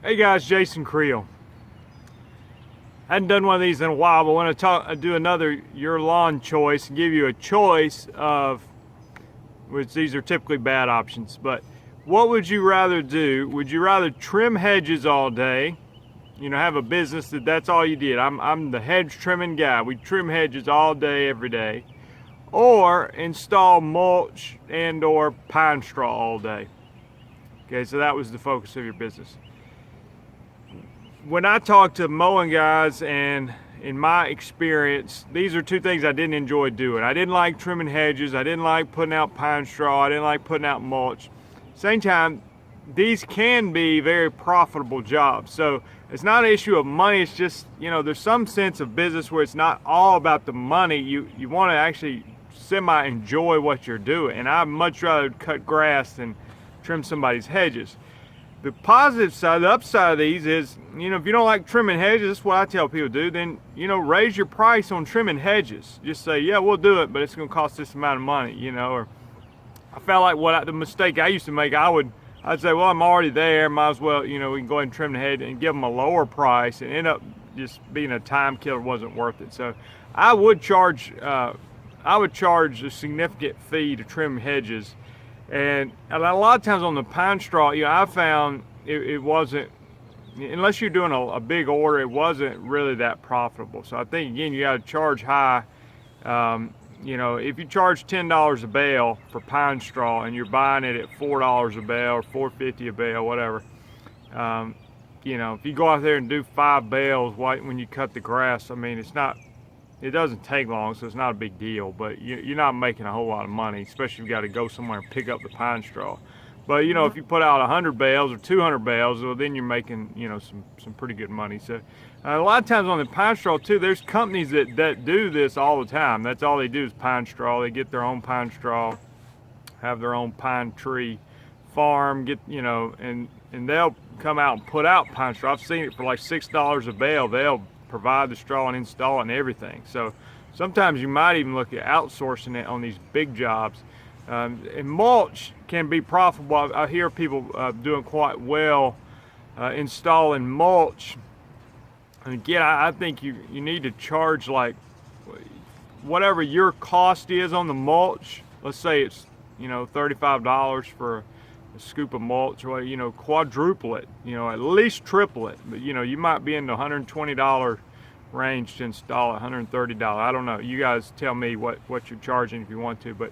Hey guys, Jason Creel. Hadn't done one of these in a while, but I want to do another your lawn choice and give you a choice of, which these are typically bad options, but what would you rather do? Would you rather trim hedges all day, have a business that's all you did? I'm the hedge trimming guy. We trim hedges all day, every day. Or install mulch and or pine straw all day. Okay, so that was the focus of your business. When I talk to mowing guys, and in my experience, these are two things I didn't enjoy doing. I didn't like trimming hedges. I didn't like putting out pine straw. I didn't like putting out mulch. Same time, these can be very profitable jobs. So it's not an issue of money. It's just, there's some sense of business where it's not all about the money. You want to actually semi-enjoy what you're doing. And I'd much rather cut grass than trim somebody's hedges. The positive side, the upside of these is, if you don't like trimming hedges, that's what I tell people to do, then, raise your price on trimming hedges. Just say, yeah, we'll do it, but it's going to cost this amount of money, or I felt like the mistake I used to make, I'd say, well, I'm already there, might as well, we can go ahead and trim the hedge and give them a lower price, and end up just being a time killer. Wasn't worth it. So I would charge a significant fee to trim hedges. And a lot of times on the pine straw, I found it wasn't, unless you're doing a big order, it wasn't really that profitable. So I think, again, you got to charge high. If you charge $10 a bale for pine straw and you're buying it at $4 a bale or $4.50 a bale, whatever, if you go out there and do 5 bales when you cut the grass, it doesn't take long, so it's not a big deal, but you're not making a whole lot of money, especially if you got to go somewhere and pick up the pine straw. But, if you put out 100 bales or 200 bales, well, then you're making, some pretty good money. So a lot of times on the pine straw, too, there's companies that do this all the time. That's all they do is pine straw. They get their own pine straw, have their own pine tree farm, and they'll come out and put out pine straw. I've seen it for like $6 a bale. They'll provide the straw and install it and everything. So sometimes you might even look at outsourcing it on these big jobs. And mulch can be profitable. I hear people doing quite well installing mulch. And again, I think you need to charge like whatever your cost is on the mulch. Let's say it's $35 for a scoop of mulch, or quadruple it, at least triple it. But you might be in the $120 range to install it, $130. I don't know. You guys tell me what you're charging if you want to. But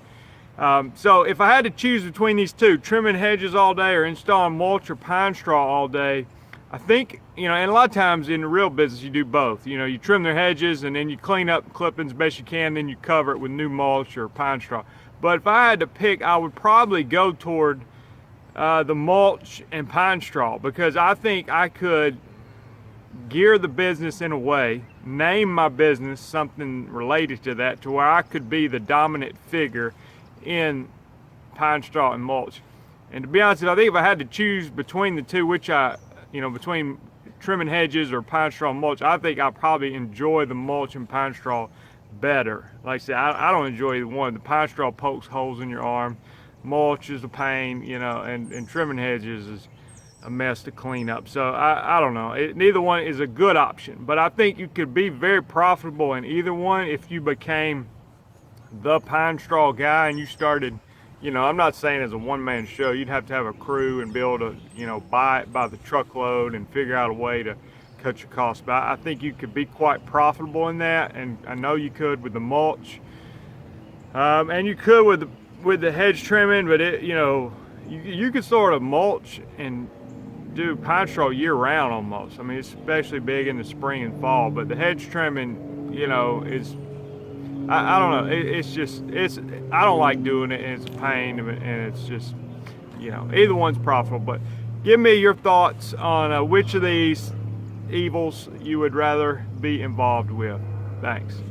so if I had to choose between these two, trimming hedges all day or installing mulch or pine straw all day, I think, and a lot of times in the real business you do both. You trim their hedges and then you clean up clippings best you can, then you cover it with new mulch or pine straw. But if I had to pick, I would probably go toward the mulch and pine straw, because I think I could gear the business in a way, name my business something related to that, to where I could be the dominant figure in pine straw and mulch. And to be honest with you, I think if I had to choose between the two, between trimming hedges or pine straw and mulch, I think I probably enjoy the mulch and pine straw better. Like I said, I don't enjoy either one. The pine straw pokes holes in your arm. Mulch is a pain, and trimming hedges is a mess to clean up. So I don't know. Neither one is a good option, but I think you could be very profitable in either one if you became the pine straw guy and you started, I'm not saying as a one-man show. You'd have to have a crew and be able to, buy it by the truckload and figure out a way to cut your costs. But I think you could be quite profitable in that, and I know you could with the mulch, and you could with the hedge trimming. But you could sort of mulch and do pine straw year round almost. It's especially big in the spring and fall. But the hedge trimming, is, I don't know. I don't like doing it, and it's a pain, and it's just, either one's profitable. But give me your thoughts on which of these evils you would rather be involved with. Thanks.